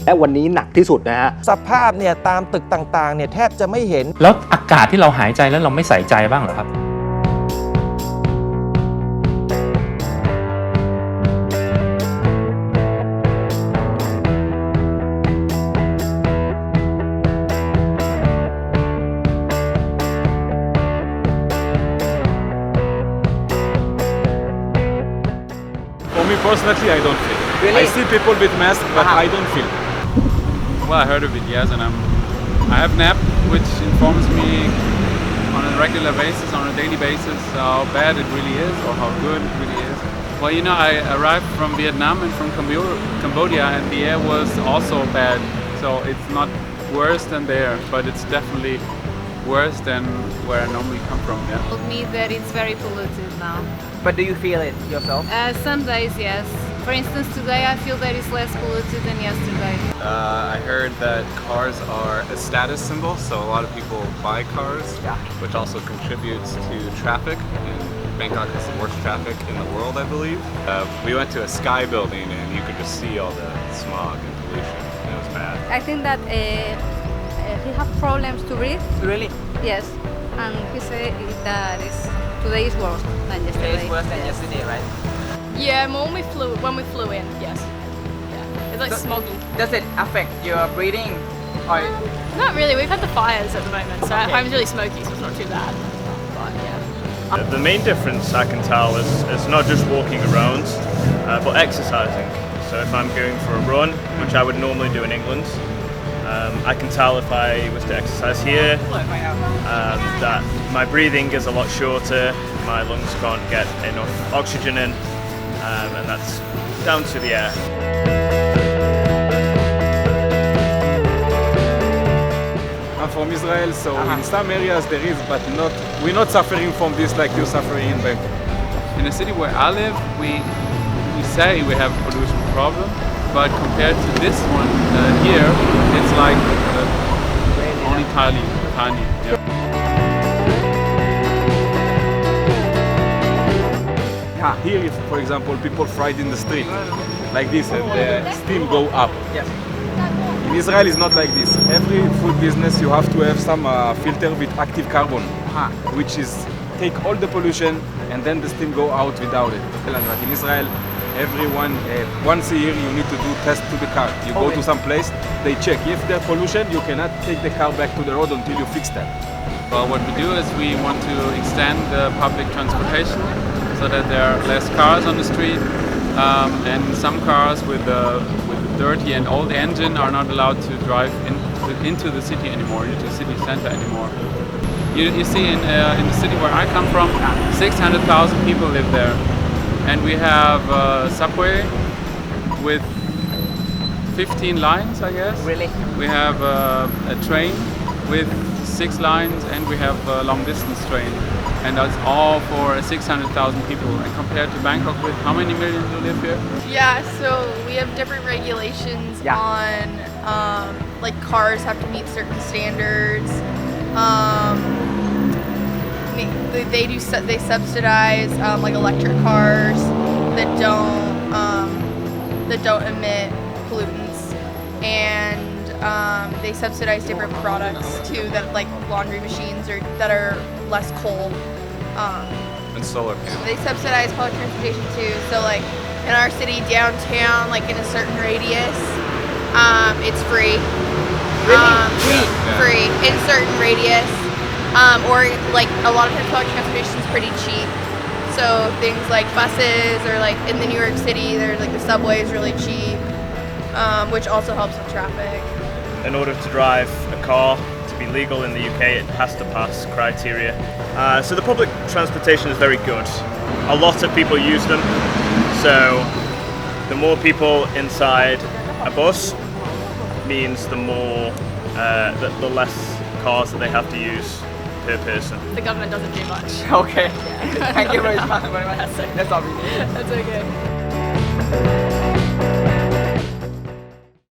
และวันนี้หนักที่สุดนะฮะสภาพเนี่ยตามตึกต่างๆเนี่ยแทบจะไม่เห็นแล้วอากาศที่เราหายใจแล้วเราไม่ใส่ใจบ้างเหรอครับFor me personally, I don't feel. Really? I see people with masks, but I don't feel. Well, I heard of it, yes, and I have an app which informs me on a regular basis, on a daily basis, how bad it really is or how good it really is. Well, you know, I arrived from Vietnam and from Cambodia, and the air was also bad. So it's not worse than there, but it's definitely worse than where I normally come from. Yeah. Told me that it's very polluted now. But do you feel it yourself? Some days, yes. For instance, today I feel that it's less polluted than yesterday. I heard that cars are a status symbol, so a lot of people buy cars, which also contributes to traffic. And Bangkok has the worst traffic in the world, I believe. We went to a sky building and you could just see all the smog and pollution. It was bad. I think that he have problems to breathe. Really? Yes, and he said that today is worse than yesterday. Today is worse than yesterday, right? Yeah, when we flew in, yes. Yeah, it's like smoggy. Does it affect your breathing? Or Not really. We've had the fires at the moment, so at home's really smoky, so it's not too bad. But yeah. The main difference I can tell is not just walking around, but exercising. So if I'm going for a run, which I would normally do in England, I can tell if I was to exercise here that my breathing is a lot shorter, my lungs can't get enough oxygen in, and that's down to the air. I'm from Israel, so in some areas there is, but we're not suffering from this like you're suffering in Bangkok. In the city where I live, we say we have a pollution problem, but compared to this one here, it's like only tiny. Yeah. Here, if, for example, people fried in the street like this and the steam go up. yes. In Israel, it's not like this. Every food business, you have to have some filter with active carbon, which is take all the pollution and then the steam go out without it. But in Israel, everyone once a year you need to do test to the car. You go to some place, they check if there's pollution. You cannot take the car back to the road until you fix that. Well, what we do is we want to extend the public transportation so that there are less cars on the street, and some cars with dirty and old engine are not allowed to drive into the city anymore, into the city center anymore. You see, in the city where I come from, 600,000 people live there, and we have a subway with 15 lines, I guess. Really? We have a train with 6 lines, and we have a long distance train, and that's all for 600,000 people. And compared to Bangkok, with how many millions who live here? Yeah, so we have different regulations on like cars have to meet certain standards. They subsidize like electric cars that don't emit pollutants, and they subsidize different products too, that like laundry machines that are less coal. And solar panels. They subsidize public transportation too. So like in our city downtown, like in a certain radius, it's free. Free in certain radius. Or like a lot of times public transportation is pretty cheap. So things like buses or like in the New York City, there's like the subway is really cheap, which also helps with traffic. In order to drive a car to be legal in the UK, it has to pass criteria. So the public transportation is very good. A lot of people use them, so the more people inside a bus means the less cars that they have to use per person. The government doesn't do much. Okay. Thank you very much. That's That's all we need. That's okay.